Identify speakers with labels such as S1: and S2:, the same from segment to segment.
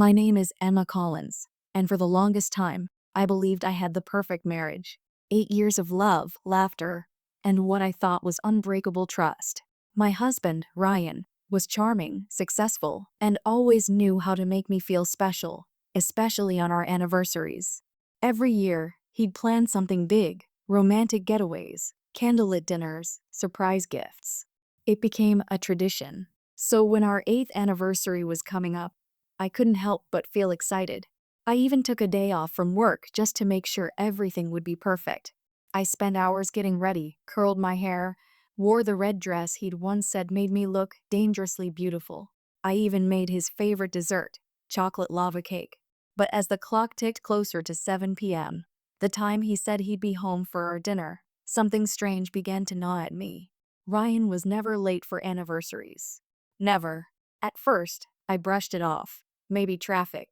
S1: My name is Emma Collins, and for the longest time, I believed I had the perfect marriage. 8 years of love, laughter, and what I thought was unbreakable trust. My husband, Ryan, was charming, successful, and always knew how to make me feel special, especially on our anniversaries. Every year, he'd plan something big: romantic getaways, candlelit dinners, surprise gifts. It became a tradition. So when our 8th anniversary was coming up, I couldn't help but feel excited. I even took a day off from work just to make sure everything would be perfect. I spent hours getting ready, curled my hair, wore the red dress he'd once said made me look dangerously beautiful. I even made his favorite dessert, chocolate lava cake. But as the clock ticked closer to 7 p.m., the time he said he'd be home for our dinner, something strange began to gnaw at me. Ryan was never late for anniversaries. Never. At first, I brushed it off. Maybe traffic.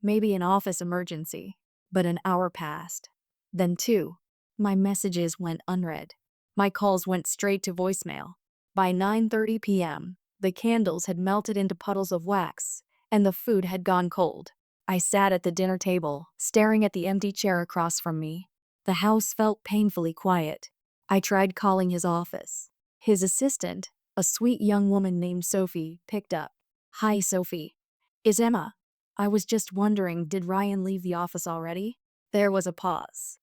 S1: Maybe an office emergency. But an hour passed. Then two. My messages went unread. My calls went straight to voicemail. By 9:30 p.m., the candles had melted into puddles of wax, and the food had gone cold. I sat at the dinner table, staring at the empty chair across from me. The house felt painfully quiet. I tried calling his office. His assistant, a sweet young woman named Sophie, picked up. "Hi, Sophie. Is Emma?" I was just wondering, did Ryan leave the office already? There was a pause.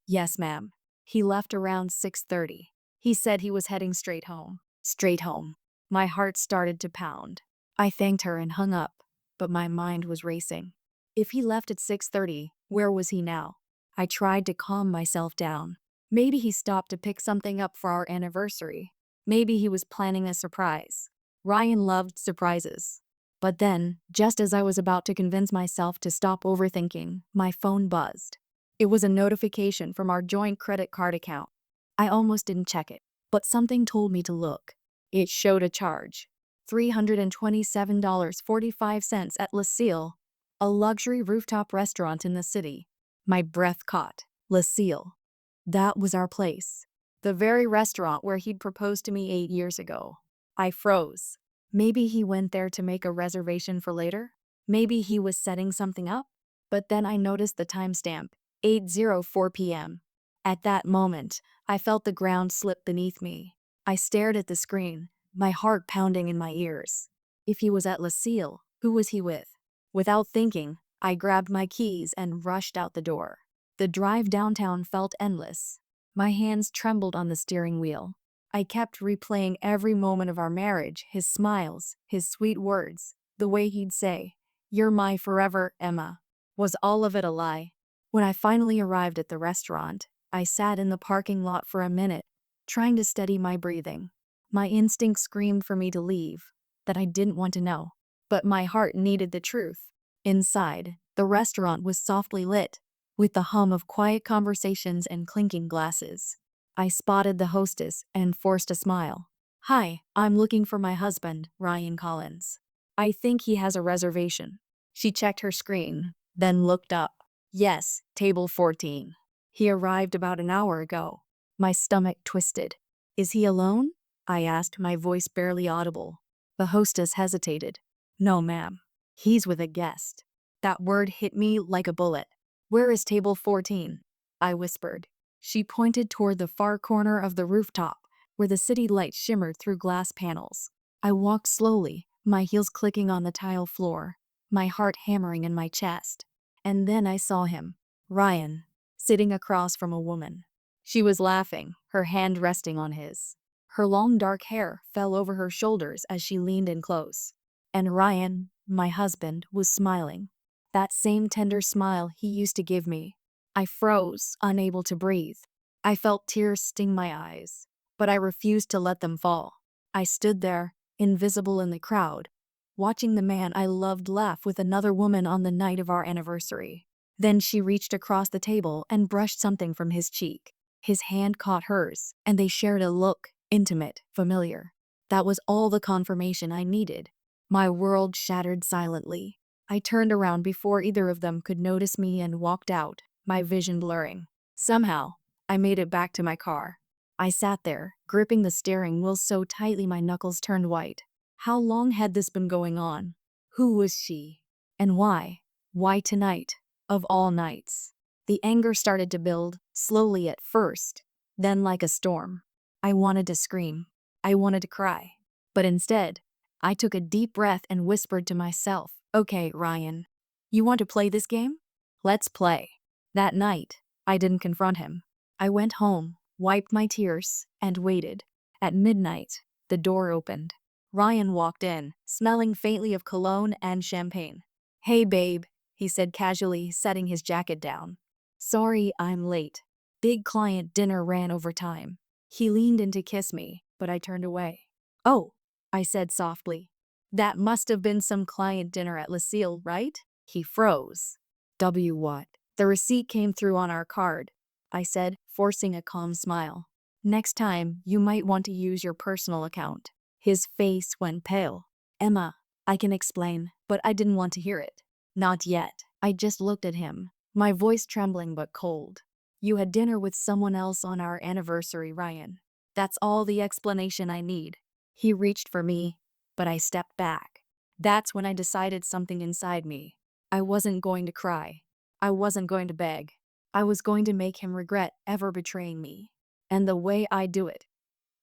S1: Yes, ma'am. He left around 6:30. He said he was heading straight home. Straight home. My heart started to pound. I thanked her and hung up, but my mind was racing. If he left at 6:30, where was he now? I tried to calm myself down. Maybe he stopped to pick something up for our anniversary. Maybe he was planning a surprise. Ryan loved surprises. But then, just as I was about to convince myself to stop overthinking, my phone buzzed. It was a notification from our joint credit card account. I almost didn't check it, but something told me to look. It showed a charge: $327.45 at Lucille, a luxury rooftop restaurant in the city. My breath caught. Lucille. That was our place. The very restaurant where he'd proposed to me 8 years ago. I froze. Maybe he went there to make a reservation for later? Maybe he was setting something up? But then I noticed the timestamp, 8:04 p.m. At that moment, I felt the ground slip beneath me. I stared at the screen, my heart pounding in my ears. If he was at Lucille, who was he with? Without thinking, I grabbed my keys and rushed out the door. The drive downtown felt endless. My hands trembled on the steering wheel. I kept replaying every moment of our marriage, his smiles, his sweet words, the way he'd say, "You're my forever, Emma." Was all of it a lie? When I finally arrived at the restaurant, I sat in the parking lot for a minute, trying to steady my breathing. My instinct screamed for me to leave, that I didn't want to know. But my heart needed the truth. Inside, the restaurant was softly lit, with the hum of quiet conversations and clinking glasses. I spotted the hostess and forced a smile. "Hi, I'm looking for my husband, Ryan Collins. I think he has a reservation." She checked her screen, then looked up. "Yes, table 14. He arrived about an hour ago." My stomach twisted. "Is he alone?" I asked, my voice barely audible. The hostess hesitated. "No, ma'am. He's with a guest." That word hit me like a bullet. "Where is table 14? I whispered. She pointed toward the far corner of the rooftop, where the city light shimmered through glass panels. I walked slowly, my heels clicking on the tile floor, my heart hammering in my chest. And then I saw him, Ryan, sitting across from a woman. She was laughing, her hand resting on his. Her long dark hair fell over her shoulders as she leaned in close. And Ryan, my husband, was smiling. That same tender smile he used to give me. I froze, unable to breathe. I felt tears sting my eyes, but I refused to let them fall. I stood there, invisible in the crowd, watching the man I loved laugh with another woman on the night of our anniversary. Then she reached across the table and brushed something from his cheek. His hand caught hers, and they shared a look, intimate, familiar. That was all the confirmation I needed. My world shattered silently. I turned around before either of them could notice me and walked out, my vision blurring. Somehow, I made it back to my car. I sat there, gripping the steering wheel so tightly my knuckles turned white. How long had this been going on? Who was she? And why? Why tonight? Of all nights. The anger started to build, slowly at first, then like a storm. I wanted to scream. I wanted to cry. But instead, I took a deep breath and whispered to myself, "Okay, Ryan. You want to play this game? Let's play." That night, I didn't confront him. I went home, wiped my tears, and waited. At midnight, the door opened. Ryan walked in, smelling faintly of cologne and champagne. "Hey babe," he said casually, setting his jacket down. "Sorry I'm late. Big client dinner ran over time." He leaned in to kiss me, but I turned away. "Oh," I said softly. "That must have been some client dinner at Lucille, right?" He froze. What? "The receipt came through on our card," I said, forcing a calm smile. "Next time, you might want to use your personal account." His face went pale. "Emma, I can explain," but I didn't want to hear it. Not yet. I just looked at him, my voice trembling but cold. "You had dinner with someone else on our anniversary, Ryan. That's all the explanation I need." He reached for me, but I stepped back. That's when I decided something inside me. I wasn't going to cry. I wasn't going to beg. I was going to make him regret ever betraying me. And the way I do it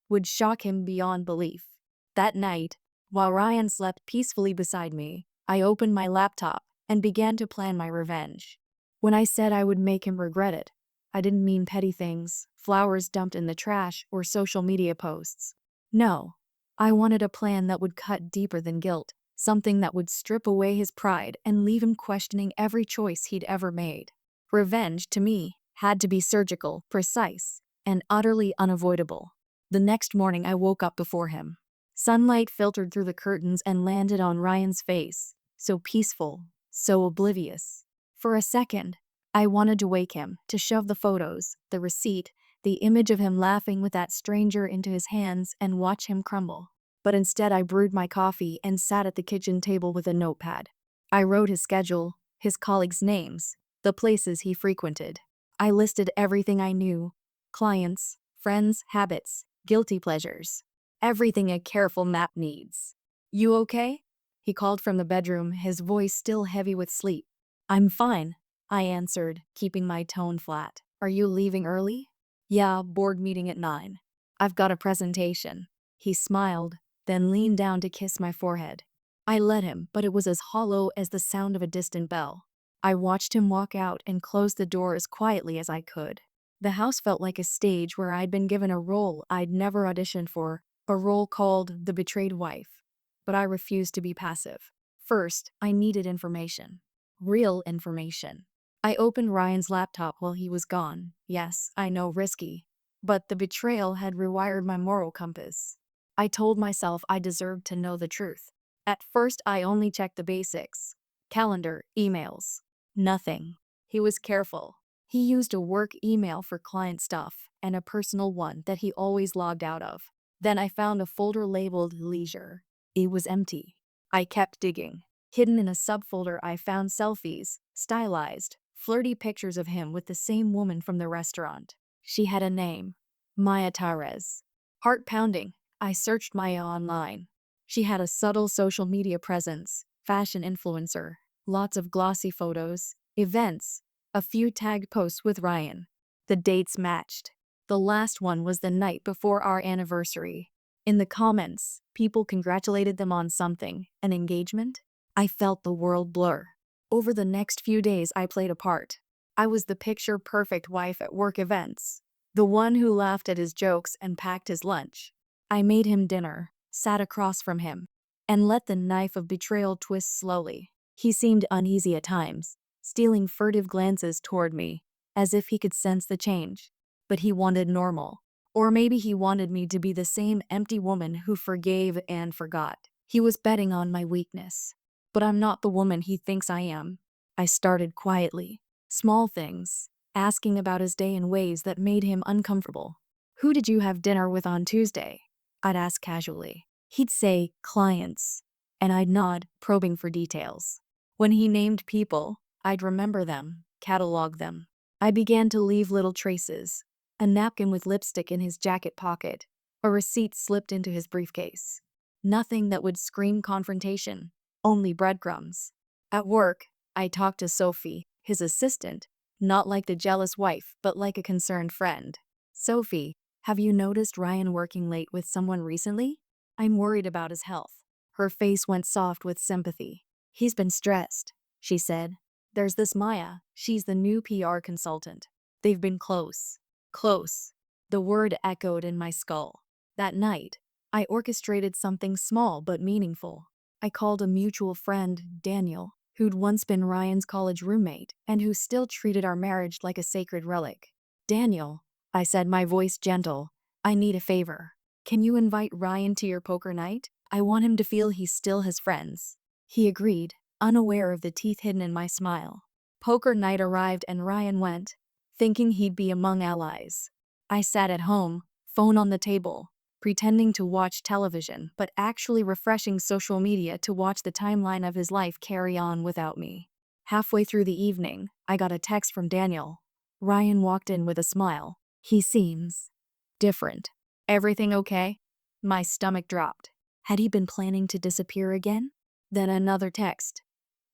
S1: would shock him beyond belief. That night, while Ryan slept peacefully beside me, I opened my laptop and began to plan my revenge. When I said I would make him regret it, I didn't mean petty things, flowers dumped in the trash, or social media posts. No, I wanted a plan that would cut deeper than guilt, something that would strip away his pride and leave him questioning every choice he'd ever made. Revenge, to me, had to be surgical, precise, and utterly unavoidable. The next morning I woke up before him. Sunlight filtered through the curtains and landed on Ryan's face, so peaceful, so oblivious. For a second, I wanted to wake him, to shove the photos, the receipt, the image of him laughing with that stranger into his hands and watch him crumble. But instead I brewed my coffee and sat at the kitchen table with a notepad. I wrote his schedule, his colleagues' names, the places he frequented. I listed everything I knew: clients, friends, habits, guilty pleasures. Everything a careful map needs. "You okay?" he called from the bedroom, his voice still heavy with sleep. "I'm fine," I answered, keeping my tone flat. "Are you leaving early?" "Yeah, board meeting at 9. I've got a presentation." He smiled, then leaned down to kiss my forehead. I let him, but it was as hollow as the sound of a distant bell. I watched him walk out and close the door as quietly as I could. The house felt like a stage where I'd been given a role I'd never auditioned for, a role called the betrayed wife. But I refused to be passive. First, I needed information. Real information. I opened Ryan's laptop while he was gone. Yes, I know, risky. But the betrayal had rewired my moral compass. I told myself I deserved to know the truth. At first, I only checked the basics: calendar, emails. Nothing. He was careful. He used a work email for client stuff and a personal one that he always logged out of. Then I found a folder labeled leisure. It was empty. I kept digging. Hidden in a subfolder, I found selfies, stylized, flirty pictures of him with the same woman from the restaurant. She had a name: Maya Tarez. Heart pounding, I searched Maya online. She had a subtle social media presence, fashion influencer, lots of glossy photos, events, a few tagged posts with Ryan. The dates matched. The last one was the night before our anniversary. In the comments, people congratulated them on something, an engagement. I felt the world blur. Over the next few days, I played a part. I was the picture-perfect wife at work events, the one who laughed at his jokes and packed his lunch. I made him dinner, sat across from him, and let the knife of betrayal twist slowly. He seemed uneasy at times, stealing furtive glances toward me, as if he could sense the change. But he wanted normal. Or maybe he wanted me to be the same empty woman who forgave and forgot. He was betting on my weakness. But I'm not the woman he thinks I am. I started quietly. Small things, asking about his day in ways that made him uncomfortable. "Who did you have dinner with on Tuesday?" I'd ask casually. He'd say, "clients," and I'd nod, probing for details. When he named people, I'd remember them, catalog them. I began to leave little traces: a napkin with lipstick in his jacket pocket, a receipt slipped into his briefcase. Nothing that would scream confrontation, only breadcrumbs. At work, I talked to Sophie, his assistant, not like the jealous wife, but like a concerned friend. Sophie, have you noticed Ryan working late with someone recently? I'm worried about his health. Her face went soft with sympathy. He's been stressed, she said. There's this Maya, she's the new PR consultant. They've been close. Close. The word echoed in my skull. That night, I orchestrated something small but meaningful. I called a mutual friend, Daniel, who'd once been Ryan's college roommate and who still treated our marriage like a sacred relic. Daniel, I said, my voice gentle, I need a favor. Can you invite Ryan to your poker night? I want him to feel he still has friends. He agreed, unaware of the teeth hidden in my smile. Poker night arrived and Ryan went, thinking he'd be among allies. I sat at home, phone on the table, pretending to watch television but actually refreshing social media to watch the timeline of his life carry on without me. Halfway through the evening, I got a text from Daniel. Ryan walked in with a smile. He seems different. Everything okay? My stomach dropped. Had he been planning to disappear again? Then another text.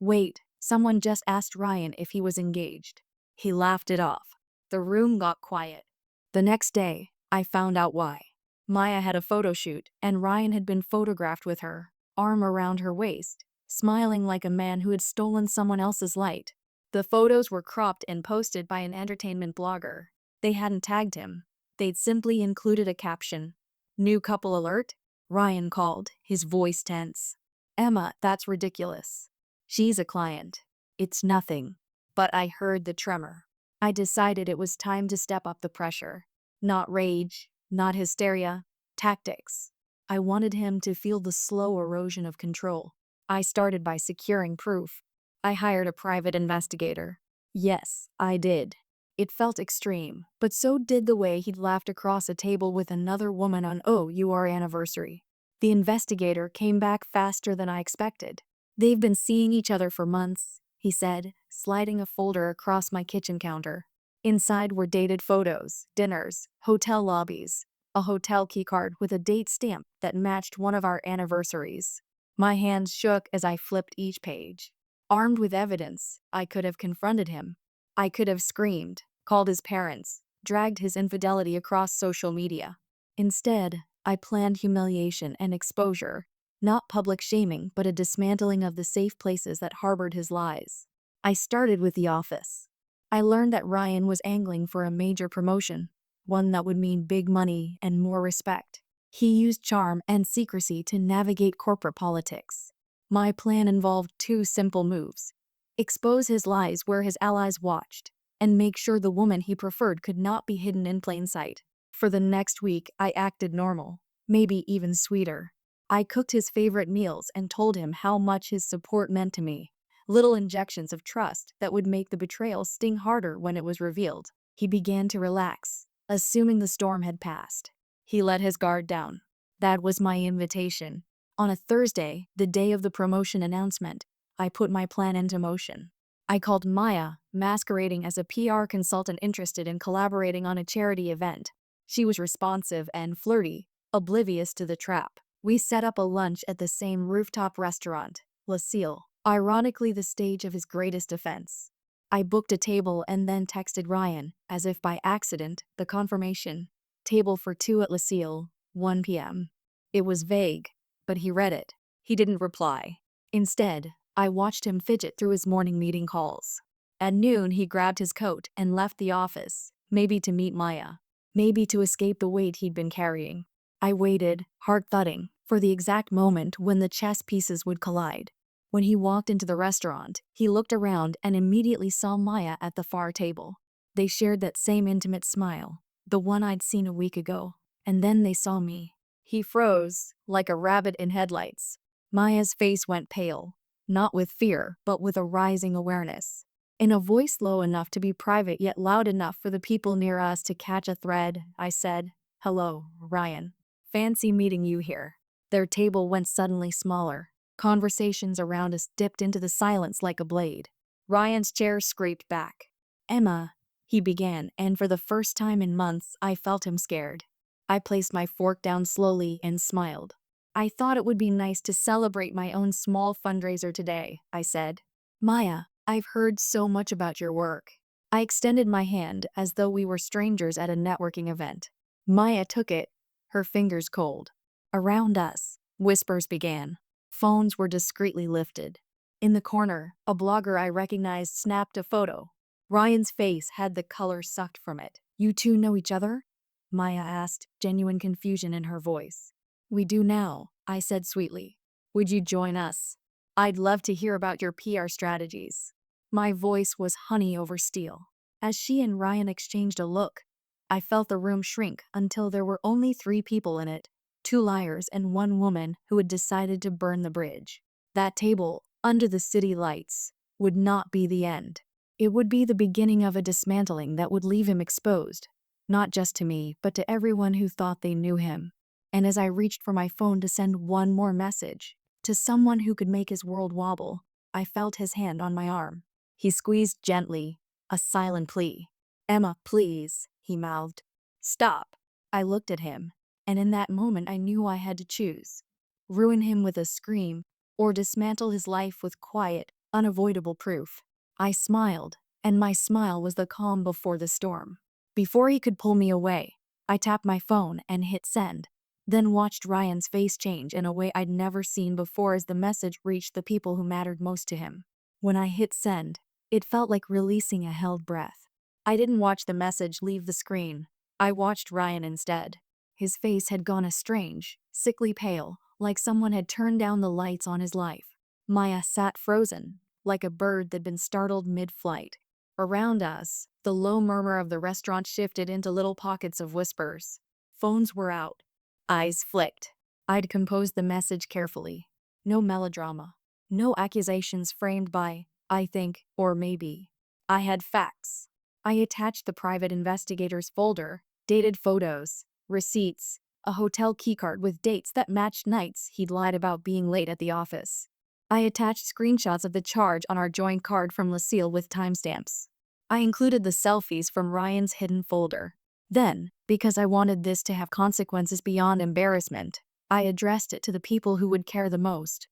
S1: Wait, someone just asked Ryan if he was engaged. He laughed it off. The room got quiet. The next day, I found out why. Maya had a photo shoot, and Ryan had been photographed with her, arm around her waist, smiling like a man who had stolen someone else's light. The photos were cropped and posted by an entertainment blogger. They hadn't tagged him. They'd simply included a caption. New couple alert? Ryan called, his voice tense. Emma, that's ridiculous. She's a client. It's nothing. But I heard the tremor. I decided it was time to step up the pressure. Not rage, not hysteria, tactics. I wanted him to feel the slow erosion of control. I started by securing proof. I hired a private investigator. Yes, I did. It felt extreme, but so did the way he'd laughed across a table with another woman on our anniversary. The investigator came back faster than I expected. They've been seeing each other for months, he said, sliding a folder across my kitchen counter. Inside were dated photos, dinners, hotel lobbies, a hotel keycard with a date stamp that matched one of our anniversaries. My hands shook as I flipped each page. Armed with evidence, I could have confronted him. I could have screamed, called his parents, dragged his infidelity across social media. Instead, I planned humiliation and exposure, not public shaming but a dismantling of the safe places that harbored his lies. I started with the office. I learned that Ryan was angling for a major promotion, one that would mean big money and more respect. He used charm and secrecy to navigate corporate politics. My plan involved two simple moves. Expose his lies where his allies watched, and make sure the woman he preferred could not be hidden in plain sight. For the next week, I acted normal, maybe even sweeter. I cooked his favorite meals and told him how much his support meant to me. Little injections of trust that would make the betrayal sting harder when it was revealed. He began to relax, assuming the storm had passed. He let his guard down. That was my invitation. On a Thursday, the day of the promotion announcement, I put my plan into motion. I called Maya, masquerading as a PR consultant interested in collaborating on a charity event. She was responsive and flirty, oblivious to the trap. We set up a lunch at the same rooftop restaurant, Lucille, ironically the stage of his greatest offense. I booked a table and then texted Ryan, as if by accident, the confirmation. Table for two at Lucille, 1 p.m. It was vague, but he read it. He didn't reply. Instead, I watched him fidget through his morning meeting calls. At noon, he grabbed his coat and left the office, maybe to meet Maya, maybe to escape the weight he'd been carrying. I waited, heart thudding, for the exact moment when the chess pieces would collide. When he walked into the restaurant, he looked around and immediately saw Maya at the far table. They shared that same intimate smile, the one I'd seen a week ago, and then they saw me. He froze, like a rabbit in headlights. Maya's face went pale, not with fear, but with a rising awareness. In a voice low enough to be private yet loud enough for the people near us to catch a thread, I said, "Hello, Ryan. Fancy meeting you here." Their table went suddenly smaller. Conversations around us dipped into the silence like a blade. Ryan's chair scraped back. "Emma," he began, and for the first time in months, I felt him scared. I placed my fork down slowly and smiled. "I thought it would be nice to celebrate my own small fundraiser today," I said. Maya, I've heard so much about your work. I extended my hand as though we were strangers at a networking event. Maya took it, her fingers cold. Around us, whispers began. Phones were discreetly lifted. In the corner, a blogger I recognized snapped a photo. Ryan's face had the color sucked from it. You two know each other? Maya asked, genuine confusion in her voice. We do now, I said sweetly. Would you join us? I'd love to hear about your PR strategies. My voice was honey over steel. As she and Ryan exchanged a look, I felt the room shrink until there were only 3 people in it, 2 liars and 1 woman who had decided to burn the bridge. That table, under the city lights, would not be the end. It would be the beginning of a dismantling that would leave him exposed, not just to me, but to everyone who thought they knew him. And as I reached for my phone to send one more message, to someone who could make his world wobble, I felt his hand on my arm. He squeezed gently, a silent plea. Emma, please, he mouthed. Stop. I looked at him, and in that moment I knew I had to choose. Ruin him with a scream, or dismantle his life with quiet, unavoidable proof. I smiled, and my smile was the calm before the storm. Before he could pull me away, I tapped my phone and hit send, then watched Ryan's face change in a way I'd never seen before as the message reached the people who mattered most to him. When I hit send, it felt like releasing a held breath. I didn't watch the message leave the screen. I watched Ryan instead. His face had gone a strange, sickly pale, like someone had turned down the lights on his life. Maya sat frozen, like a bird that'd been startled mid-flight. Around us, the low murmur of the restaurant shifted into little pockets of whispers. Phones were out. Eyes flicked. I'd composed the message carefully. No melodrama. No accusations framed by, I think, or maybe. I had facts. I attached the private investigators folder, dated photos, receipts, a hotel keycard with dates that matched nights he'd lied about being late at the office. I attached screenshots of the charge on our joint card from Lucille with timestamps. I included the selfies from Ryan's hidden folder. Then, because I wanted this to have consequences beyond embarrassment, I addressed it to the people who would care the most.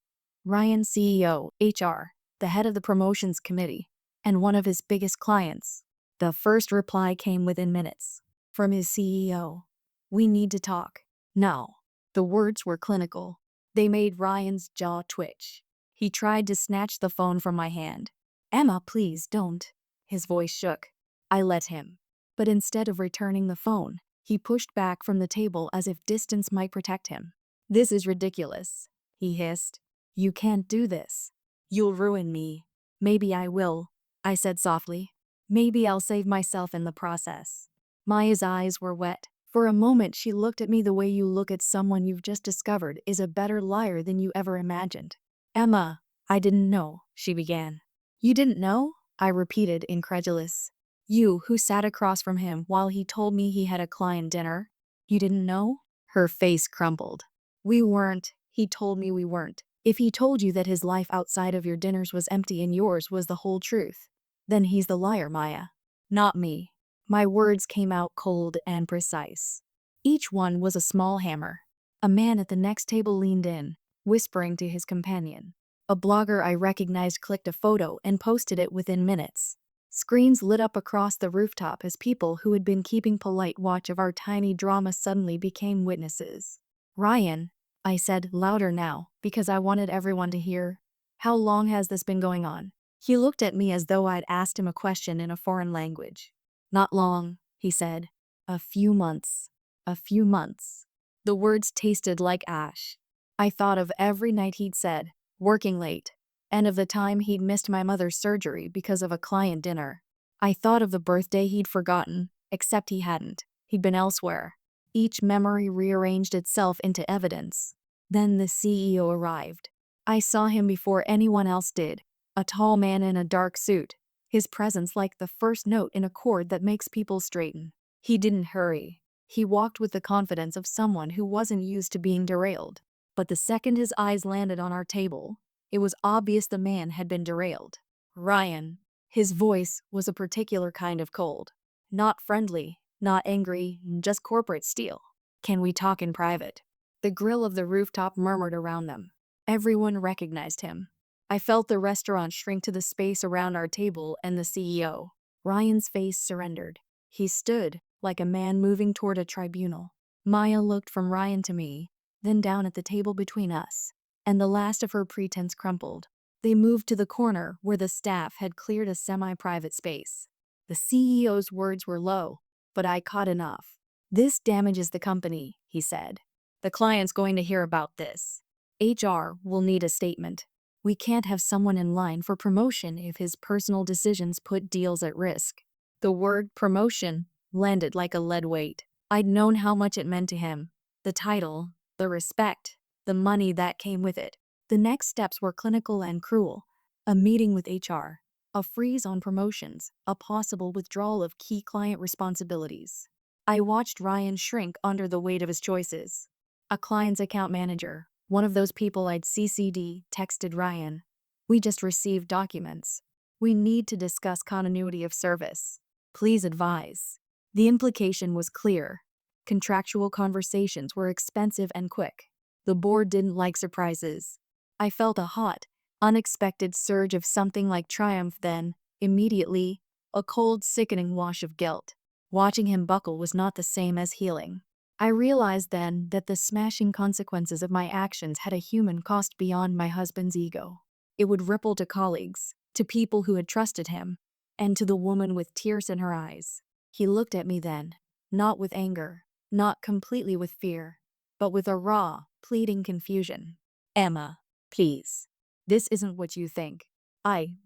S1: Ryan's CEO, HR, the head of the promotions committee, and one of his biggest clients. The first reply came within minutes. From his CEO. We need to talk. Now. The words were clinical. They made Ryan's jaw twitch. He tried to snatch the phone from my hand. Emma, please don't. His voice shook. I let him. But instead of returning the phone, he pushed back from the table as if distance might protect him. This is ridiculous, he hissed. You can't do this. You'll ruin me. Maybe I will, I said softly. Maybe I'll save myself in the process. Maya's eyes were wet. For a moment she looked at me the way you look at someone you've just discovered is a better liar than you ever imagined. Emma, I didn't know, she began. You didn't know? I repeated, incredulous. You, who sat across from him while he told me he had a client dinner? You didn't know? Her face crumpled. We weren't. He told me we weren't. If he told you that his life outside of your dinners was empty and yours was the whole truth, then he's the liar, Maya. Not me. My words came out cold and precise. Each one was a small hammer. A man at the next table leaned in, whispering to his companion. A blogger I recognized clicked a photo and posted it within minutes. Screens lit up across the rooftop as people who had been keeping polite watch of our tiny drama suddenly became witnesses. Ryan, I said louder now, because I wanted everyone to hear. How long has this been going on? He looked at me as though I'd asked him a question in a foreign language. Not long, he said. A few months. A few months. The words tasted like ash. I thought of every night he'd said, working late, and of the time he'd missed my mother's surgery because of a client dinner. I thought of the birthday he'd forgotten, except he hadn't. He'd been elsewhere. Each memory rearranged itself into evidence. Then the CEO arrived. I saw him before anyone else did, a tall man in a dark suit, his presence like the first note in a chord that makes people straighten. He didn't hurry. He walked with the confidence of someone who wasn't used to being derailed. But the second his eyes landed on our table, it was obvious the man had been derailed. Ryan. His voice was a particular kind of cold. Not friendly, not angry, just corporate steel. Can we talk in private? The grill of the rooftop murmured around them. Everyone recognized him. I felt the restaurant shrink to the space around our table and the CEO. Ryan's face surrendered. He stood, like a man moving toward a tribunal. Maya looked from Ryan to me, then down at the table between us, and the last of her pretense crumpled. They moved to the corner where the staff had cleared a semi-private space. The CEO's words were low, but I caught enough. "This damages the company," he said. "The client's going to hear about this. HR will need a statement. We can't have someone in line for promotion if his personal decisions put deals at risk." The word promotion landed like a lead weight. I'd known how much it meant to him. The title, the respect, the money that came with it. The next steps were clinical and cruel. A meeting with HR, a freeze on promotions, a possible withdrawal of key client responsibilities. I watched Ryan shrink under the weight of his choices. A client's account manager, one of those people I'd CC'd, texted Ryan. "We just received documents. We need to discuss continuity of service. Please advise." The implication was clear. Contractual conversations were expensive and quick. The board didn't like surprises. I felt a hot, unexpected surge of something like triumph, then, immediately, a cold, sickening wash of guilt. Watching him buckle was not the same as healing. I realized then that the smashing consequences of my actions had a human cost beyond my husband's ego. It would ripple to colleagues, to people who had trusted him, and to the woman with tears in her eyes. He looked at me then, not with anger, not completely with fear, but with a raw, pleading confusion. "Emma, please. This isn't what you think.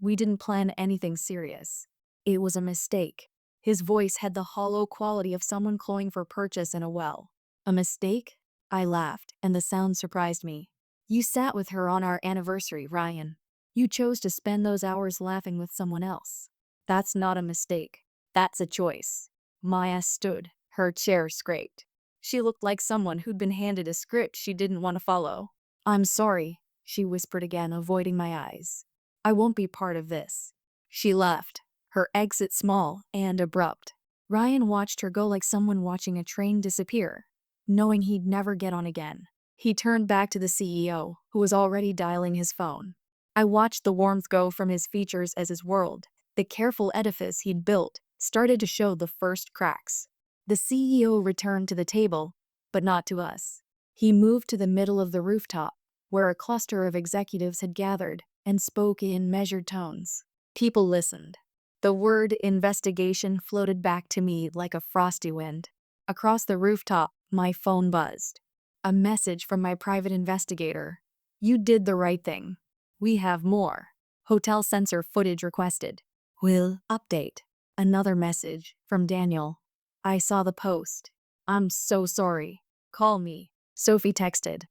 S1: We didn't plan anything serious. It was a mistake." His voice had the hollow quality of someone clawing for purchase in a well. "A mistake?" I laughed, and the sound surprised me. "You sat with her on our anniversary, Ryan. You chose to spend those hours laughing with someone else. That's not a mistake. That's a choice." Maya stood, her chair scraped. She looked like someone who'd been handed a script she didn't want to follow. "I'm sorry," she whispered again, avoiding my eyes. "I won't be part of this." She left, her exit small and abrupt. Ryan watched her go like someone watching a train disappear, knowing he'd never get on again. He turned back to the CEO, who was already dialing his phone. I watched the warmth go from his features as his world, the careful edifice he'd built, started to show the first cracks. The CEO returned to the table, but not to us. He moved to the middle of the rooftop, where a cluster of executives had gathered, and spoke in measured tones. People listened. The word investigation floated back to me like a frosty wind. Across the rooftop, my phone buzzed. A message from my private investigator. "You did the right thing. We have more. Hotel sensor footage requested. Will update." Another message from Daniel. I saw the post. "I'm so sorry. Call me." Sophie texted.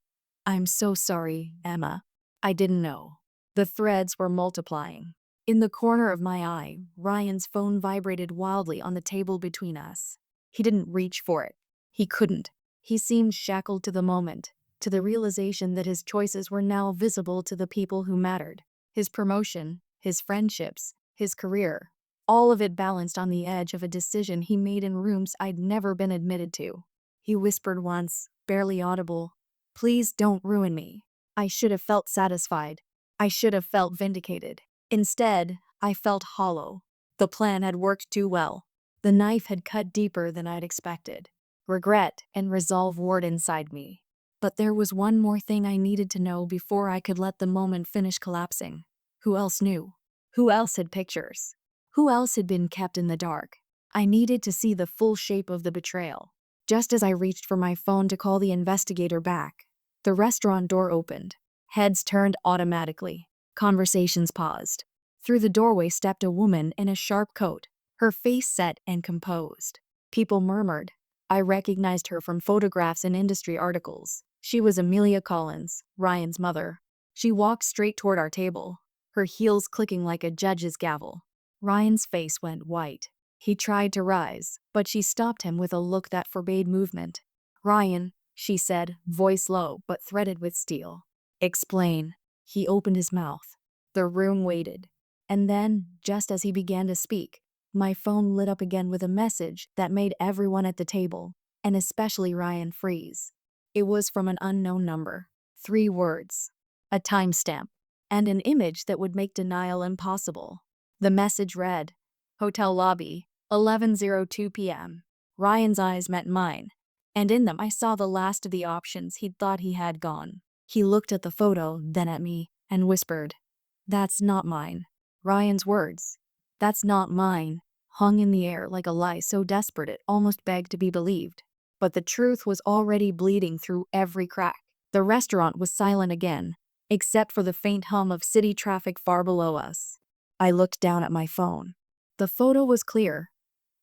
S1: "I'm so sorry, Emma. I didn't know." The threads were multiplying. In the corner of my eye, Ryan's phone vibrated wildly on the table between us. He didn't reach for it. He couldn't. He seemed shackled to the moment, to the realization that his choices were now visible to the people who mattered. His promotion, his friendships, his career. All of it balanced on the edge of a decision he made in rooms I'd never been admitted to. He whispered once, barely audible, "Please don't ruin me." I should have felt satisfied. I should have felt vindicated. Instead, I felt hollow. The plan had worked too well. The knife had cut deeper than I'd expected. Regret and resolve warred inside me. But there was one more thing I needed to know before I could let the moment finish collapsing. Who else knew? Who else had pictures? Who else had been kept in the dark? I needed to see the full shape of the betrayal. Just as I reached for my phone to call the investigator back, the restaurant door opened. Heads turned automatically. Conversations paused. Through the doorway stepped a woman in a sharp coat, her face set and composed. People murmured. I recognized her from photographs and industry articles. She was Amelia Collins, Ryan's mother. She walked straight toward our table, her heels clicking like a judge's gavel. Ryan's face went white. He tried to rise, but she stopped him with a look that forbade movement. "Ryan," she said, voice low but threaded with steel. "Explain." He opened his mouth. The room waited. And then, just as he began to speak, my phone lit up again with a message that made everyone at the table, and especially Ryan, freeze. It was from an unknown number. 3 words. A timestamp. and an image that would make denial impossible. The message read, Hotel lobby, 11:02 p.m. Ryan's eyes met mine, and in them I saw the last of the options he'd thought he had gone. He looked at the photo, then at me, and whispered, "That's not mine." Ryan's words, "That's not mine," hung in the air like a lie so desperate it almost begged to be believed. But the truth was already bleeding through every crack. The restaurant was silent again, except for the faint hum of city traffic far below us. I looked down at my phone. The photo was clear.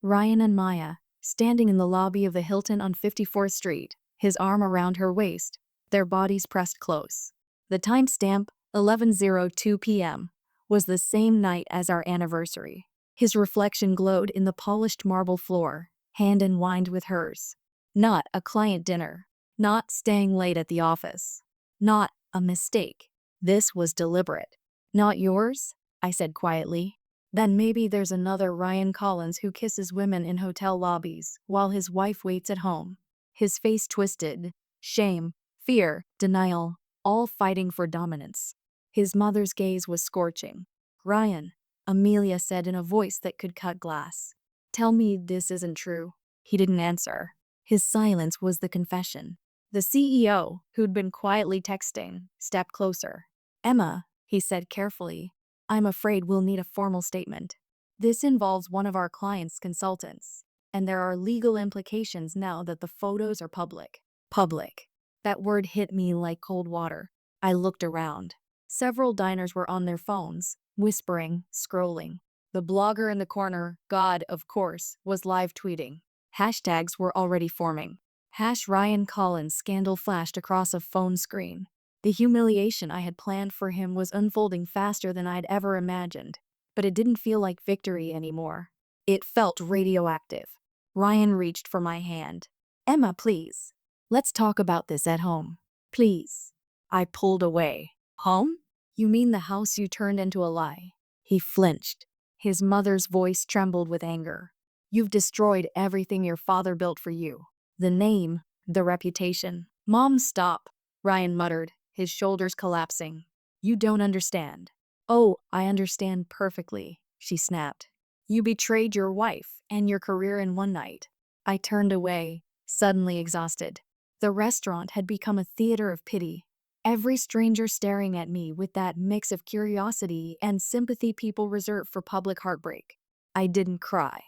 S1: Ryan and Maya, standing in the lobby of the Hilton on 54th Street, his arm around her waist, their bodies pressed close. The timestamp, 11:02 p.m., was the same night as our anniversary. His reflection glowed in the polished marble floor, hand entwined with hers. Not a client dinner. Not staying late at the office. Not a mistake. This was deliberate. Not yours? I said quietly. Then maybe there's another Ryan Collins who kisses women in hotel lobbies while his wife waits at home. His face twisted. Shame, fear, denial, all fighting for dominance. His mother's gaze was scorching. "Ryan," Amelia said in a voice that could cut glass. "Tell me this isn't true." He didn't answer. His silence was the confession. The CEO, who'd been quietly texting, stepped closer. "Emma," he said carefully, "I'm afraid we'll need a formal statement. This involves one of our client's consultants, and there are legal implications now that the photos are public." Public. That word hit me like cold water. I looked around. Several diners were on their phones, whispering, scrolling. The blogger in the corner, God, of course, was live tweeting. Hashtags were already forming. #Ryan Collins scandal flashed across a phone screen. The humiliation I had planned for him was unfolding faster than I'd ever imagined, but it didn't feel like victory anymore. It felt radioactive. Ryan reached for my hand. "Emma, please. Let's talk about this at home. Please." I pulled away. "Home? You mean the house you turned into a lie?" He flinched. His mother's voice trembled with anger. "You've destroyed everything your father built for you. The name, the reputation." "Mom, stop," Ryan muttered, his shoulders collapsing. "You don't understand." "Oh, I understand perfectly," she snapped. "You betrayed your wife and your career in one night." I turned away, suddenly exhausted. The restaurant had become a theater of pity. Every stranger staring at me with that mix of curiosity and sympathy people reserve for public heartbreak. I didn't cry.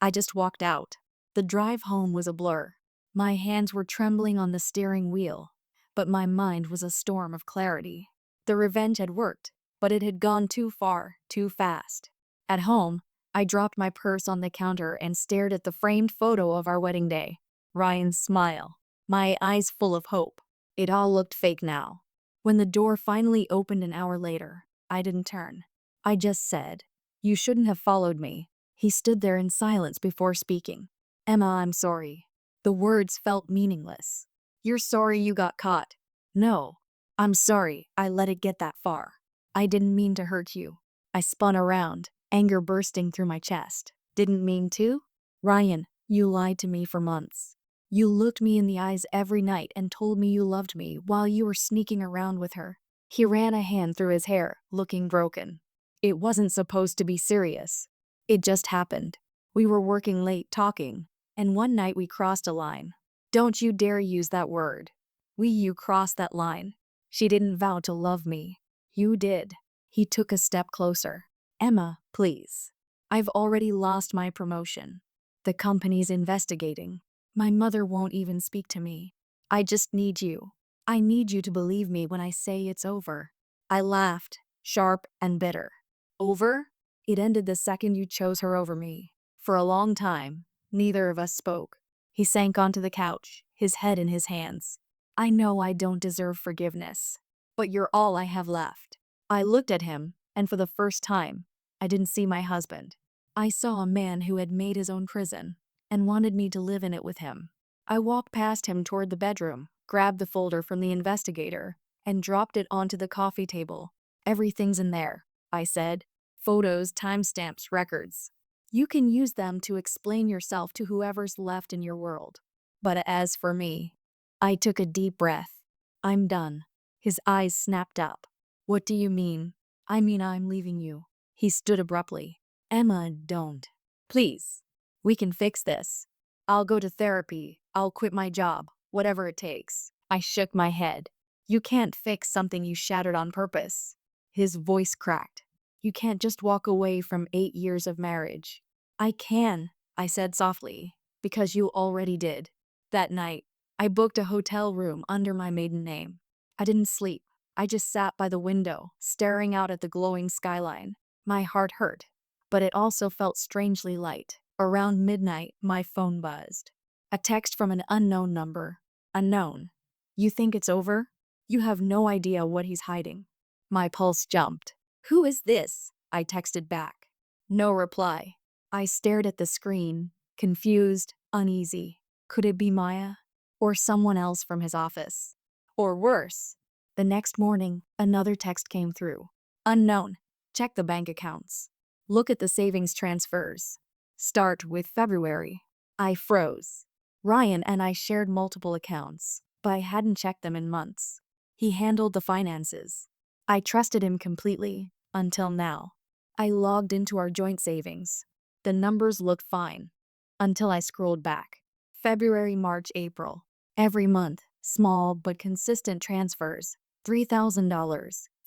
S1: I just walked out. The drive home was a blur. My hands were trembling on the steering wheel, but my mind was a storm of clarity. The revenge had worked, but it had gone too far, too fast. At home, I dropped my purse on the counter and stared at the framed photo of our wedding day. Ryan's smile. My eyes full of hope. It all looked fake now. When the door finally opened an hour later, I didn't turn. I just said, "You shouldn't have followed me." He stood there in silence before speaking. "Emma, I'm sorry." The words felt meaningless. "You're sorry you got caught." "No. I'm sorry I let it get that far. I didn't mean to hurt you." I spun around, anger bursting through my chest. "Didn't mean to?" "Ryan, you lied to me for months. You looked me in the eyes every night and told me you loved me while you were sneaking around with her." He ran a hand through his hair, looking broken. "It wasn't supposed to be serious. It just happened. We were working late talking, and one night we crossed a line." "Don't you dare use that word." You crossed that line. She didn't vow to love me. You did." He took a step closer. "Emma, please. I've already lost my promotion. The company's investigating. My mother won't even speak to me. I just need you. I need you to believe me when I say it's over." I laughed, sharp and bitter. "Over? It ended the second you chose her over me." For a long time, neither of us spoke. He sank onto the couch, his head in his hands. "I know I don't deserve forgiveness, but you're all I have left." I looked at him, and for the first time, I didn't see my husband. I saw a man who had made his own prison and wanted me to live in it with him. I walked past him toward the bedroom, grabbed the folder from the investigator, and dropped it onto the coffee table. "Everything's in there," I said. "Photos, timestamps, records. You can use them to explain yourself to whoever's left in your world. But as for me," I took a deep breath. "I'm done." His eyes snapped up. What do you mean? I mean, I'm leaving you. He stood abruptly. Emma, don't. Please. We can fix this. I'll go to therapy. I'll quit my job. Whatever it takes. I shook my head. You can't fix something you shattered on purpose. His voice cracked. You can't just walk away from 8 years of marriage. I can, I said softly, because you already did. That night, I booked a hotel room under my maiden name. I didn't sleep. I just sat by the window, staring out at the glowing skyline. My heart hurt, but it also felt strangely light. Around midnight, my phone buzzed. A text from an unknown number. Unknown. You think it's over? You have no idea what he's hiding. My pulse jumped. Who is this? I texted back. No reply. I stared at the screen, confused, uneasy. Could it be Maya? Or someone else from his office? Or worse? The next morning, another text came through. Unknown. Check the bank accounts. Look at the savings transfers. Start with February. I froze. Ryan and I shared multiple accounts, but I hadn't checked them in months. He handled the finances. I trusted him completely, until now. I logged into our joint savings. The numbers looked fine. Until I scrolled back. February, March, April. Every month, small but consistent transfers. $3,000,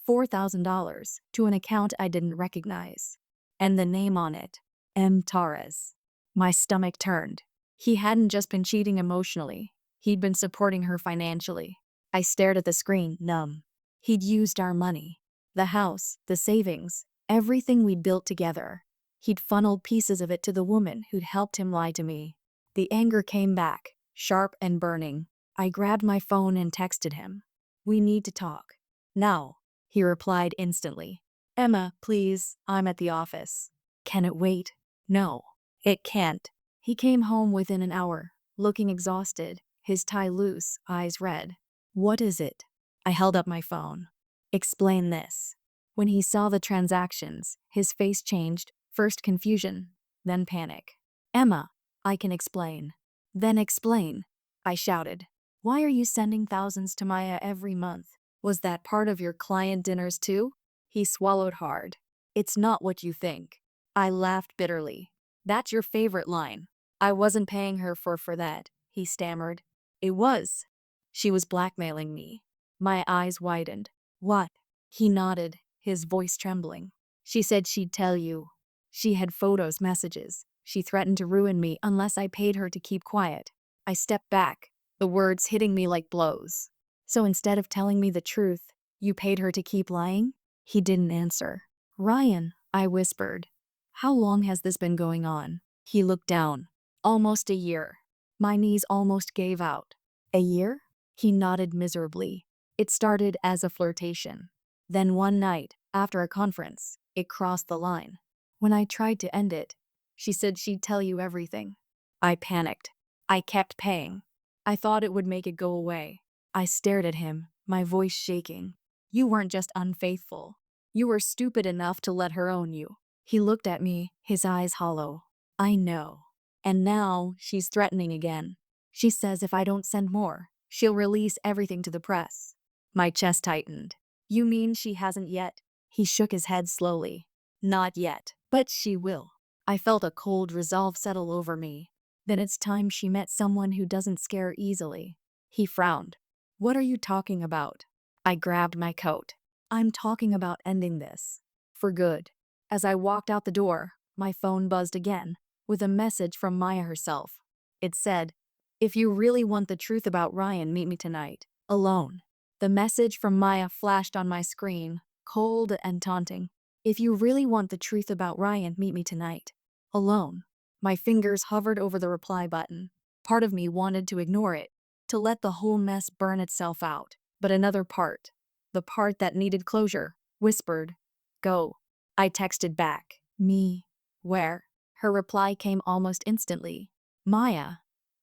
S1: $4,000 to an account I didn't recognize. And the name on it, M. Torres. My stomach turned. He hadn't just been cheating emotionally. He'd been supporting her financially. I stared at the screen, numb. He'd used our money. The house, the savings, everything we'd built together. He'd funneled pieces of it to the woman who'd helped him lie to me. The anger came back, sharp and burning. I grabbed my phone and texted him. We need to talk. Now, he replied instantly. Emma, please, I'm at the office. Can it wait? No, it can't. He came home within an hour, looking exhausted, his tie loose, eyes red. What is it? I held up my phone. Explain this. When he saw the transactions, his face changed, first confusion, then panic. Emma, I can explain. Then explain, I shouted. Why are you sending thousands to Maya every month? Was that part of your client dinners too? He swallowed hard. It's not what you think. I laughed bitterly. That's your favorite line. I wasn't paying her for that, he stammered. It was. She was blackmailing me. My eyes widened. What? He nodded, his voice trembling. She said she'd tell you. She had photos, messages. She threatened to ruin me unless I paid her to keep quiet. I stepped back, the words hitting me like blows. So instead of telling me the truth, you paid her to keep lying? He didn't answer. Ryan, I whispered. How long has this been going on? He looked down. Almost a year. My knees almost gave out. A year? He nodded miserably. It started as a flirtation. Then one night, after a conference, it crossed the line. When I tried to end it, she said she'd tell you everything. I panicked. I kept paying. I thought it would make it go away. I stared at him, my voice shaking. You weren't just unfaithful. You were stupid enough to let her own you. He looked at me, his eyes hollow. I know. And now she's threatening again. She says if I don't send more, she'll release everything to the press. My chest tightened. You mean she hasn't yet? He shook his head slowly. Not yet, but she will. I felt a cold resolve settle over me. Then it's time she met someone who doesn't scare easily. He frowned. What are you talking about? I grabbed my coat. I'm talking about ending this. For good. As I walked out the door, my phone buzzed again, with a message from Maya herself. It said, if you really want the truth about Ryan, meet me tonight. Alone. The message from Maya flashed on my screen, cold and taunting. If you really want the truth about Ryan, meet me tonight. Alone. My fingers hovered over the reply button. Part of me wanted to ignore it, to let the whole mess burn itself out. But another part, the part that needed closure, whispered, go. I texted back, me, where? Her reply came almost instantly. Maya.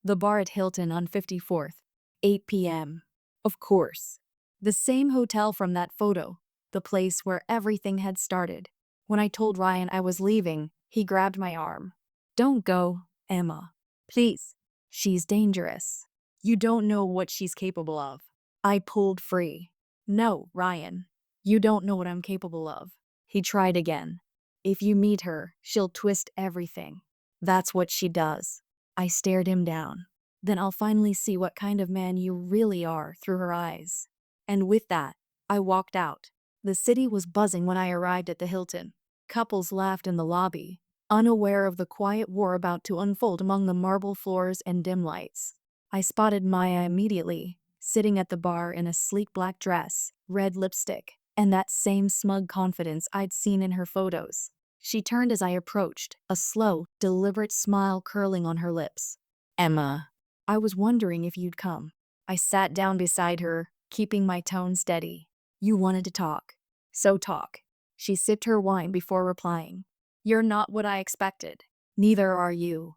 S1: The bar at Hilton on 54th, 8 p.m. Of course. The same hotel from that photo, the place where everything had started. When I told Ryan I was leaving, he grabbed my arm. Don't go, Emma. Please. She's dangerous. You don't know what she's capable of. I pulled free. No, Ryan. You don't know what I'm capable of. He tried again. If you meet her, she'll twist everything. That's what she does. I stared him down. Then I'll finally see what kind of man you really are through her eyes. And with that, I walked out. The city was buzzing when I arrived at the Hilton. Couples laughed in the lobby, unaware of the quiet war about to unfold among the marble floors and dim lights. I spotted Maya immediately, sitting at the bar in a sleek black dress, red lipstick, and that same smug confidence I'd seen in her photos. She turned as I approached, a slow, deliberate smile curling on her lips. Emma, I was wondering if you'd come. I sat down beside her, keeping my tone steady. You wanted to talk. So talk. She sipped her wine before replying. You're not what I expected. Neither are you,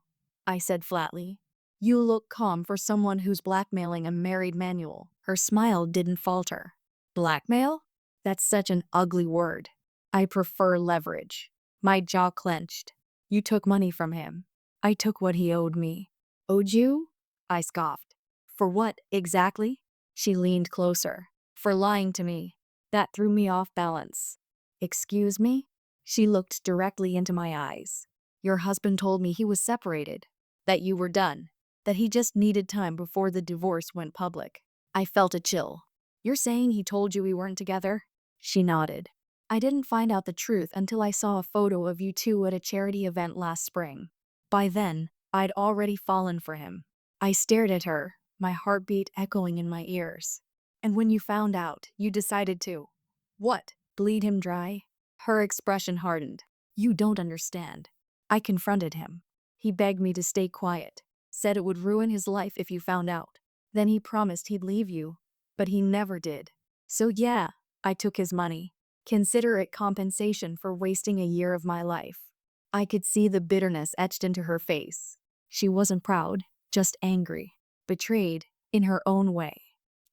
S1: I said flatly. You look calm for someone who's blackmailing a married manual. Her smile didn't falter. Blackmail? That's such an ugly word. I prefer leverage. My jaw clenched. You took money from him. I took what he owed me. Owed you? I scoffed. For what, exactly? She leaned closer. For lying to me. That threw me off balance. Excuse me? She looked directly into my eyes. Your husband told me he was separated. That you were done. That he just needed time before the divorce went public. I felt a chill. You're saying he told you we weren't together? She nodded. I didn't find out the truth until I saw a photo of you two at a charity event last spring. By then, I'd already fallen for him. I stared at her, my heartbeat echoing in my ears. And when you found out, you decided to. What? Bleed him dry? Her expression hardened. You don't understand. I confronted him. He begged me to stay quiet. Said it would ruin his life if you found out. Then he promised he'd leave you. But he never did. So yeah, I took his money. Consider it compensation for wasting a year of my life. I could see the bitterness etched into her face. She wasn't proud, just angry. Betrayed, in her own way.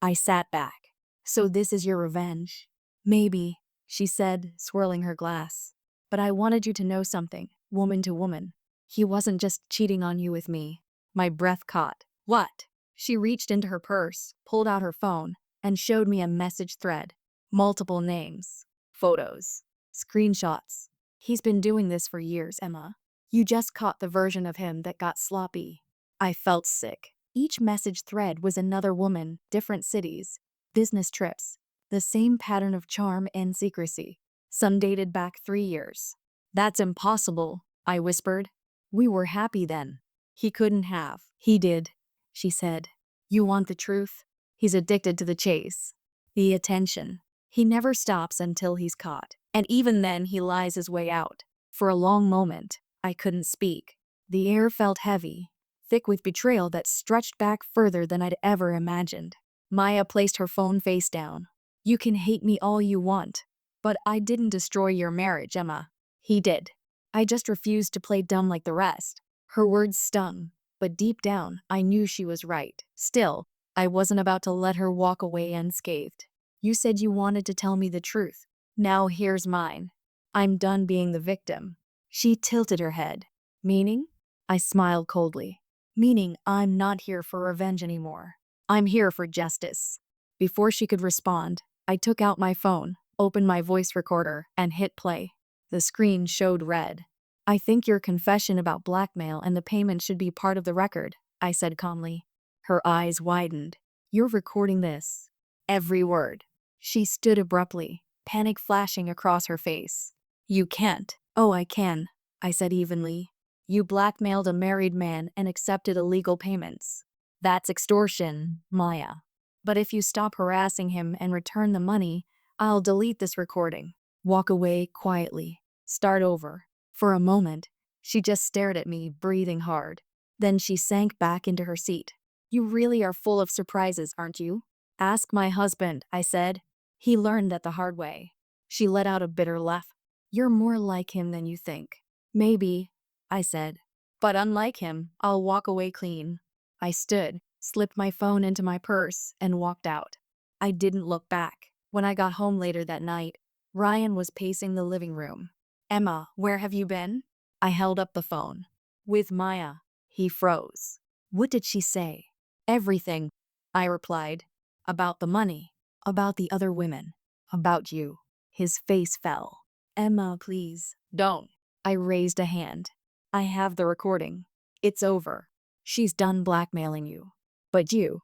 S1: I sat back. So this is your revenge? Maybe, she said, swirling her glass. But I wanted you to know something, woman to woman. He wasn't just cheating on you with me. My breath caught. What? She reached into her purse, pulled out her phone, and showed me a message thread. Multiple names, photos, screenshots. He's been doing this for years, Emma. You just caught the version of him that got sloppy. I felt sick. Each message thread was another woman, different cities, business trips, the same pattern of charm and secrecy. Some dated back 3 years. That's impossible, I whispered. We were happy then. He couldn't have. He did, she said. You want the truth? He's addicted to the chase. The attention. He never stops until he's caught. And even then he lies his way out. For a long moment, I couldn't speak. The air felt heavy, thick with betrayal that stretched back further than I'd ever imagined. Maya placed her phone face down. You can hate me all you want, but I didn't destroy your marriage, Emma. He did. I just refused to play dumb like the rest. Her words stung, but deep down, I knew she was right. Still, I wasn't about to let her walk away unscathed. You said you wanted to tell me the truth. Now here's mine. I'm done being the victim. She tilted her head. Meaning? I smiled coldly. Meaning I'm not here for revenge anymore. I'm here for justice. Before she could respond, I took out my phone, opened my voice recorder, and hit play. The screen showed red. I think your confession about blackmail and the payment should be part of the record, I said calmly. Her eyes widened. You're recording this. Every word. She stood abruptly, panic flashing across her face. You can't. Oh, I can, I said evenly. You blackmailed a married man and accepted illegal payments. That's extortion, Maya. But if you stop harassing him and return the money, I'll delete this recording. Walk away quietly. Start over. For a moment, she just stared at me, breathing hard. Then she sank back into her seat. You really are full of surprises, aren't you? Ask my husband, I said. He learned that the hard way. She let out a bitter laugh. You're more like him than you think. Maybe, I said. But unlike him, I'll walk away clean. I stood, slipped my phone into my purse, and walked out. I didn't look back. When I got home later that night, Ryan was pacing the living room. Emma, where have you been? I held up the phone. With Maya. He froze. What did she say? Everything, I replied. About the money. About the other women. About you. His face fell. Emma, please. Don't. I raised a hand. I have the recording. It's over. She's done blackmailing you. But you.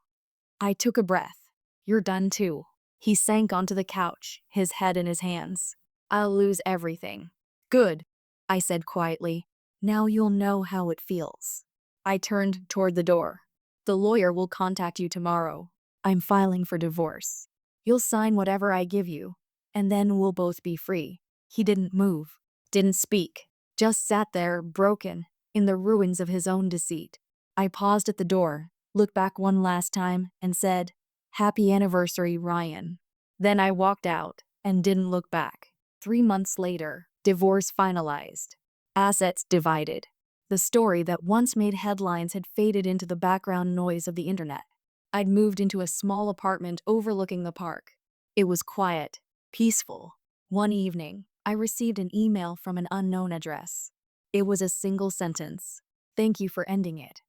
S1: I took a breath. You're done too. He sank onto the couch, his head in his hands. I'll lose everything. Good, I said quietly. Now you'll know how it feels. I turned toward the door. The lawyer will contact you tomorrow. I'm filing for divorce. You'll sign whatever I give you, and then we'll both be free. He didn't move, didn't speak, just sat there, broken, in the ruins of his own deceit. I paused at the door, looked back one last time, and said, "Happy anniversary, Ryan." Then I walked out and didn't look back. 3 months later, divorce finalized. Assets divided. The story that once made headlines had faded into the background noise of the internet. I'd moved into a small apartment overlooking the park. It was quiet, peaceful. One evening, I received an email from an unknown address. It was a single sentence. "Thank you for ending it."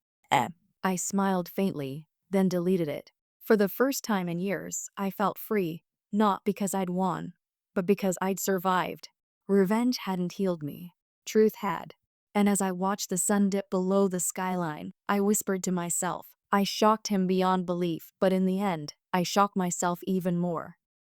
S1: I smiled faintly, then deleted it. For the first time in years, I felt free, not because I'd won, but because I'd survived. Revenge hadn't healed me. Truth had. And as I watched the sun dip below the skyline, I whispered to myself, I shocked him beyond belief, but in the end, I shocked myself even more.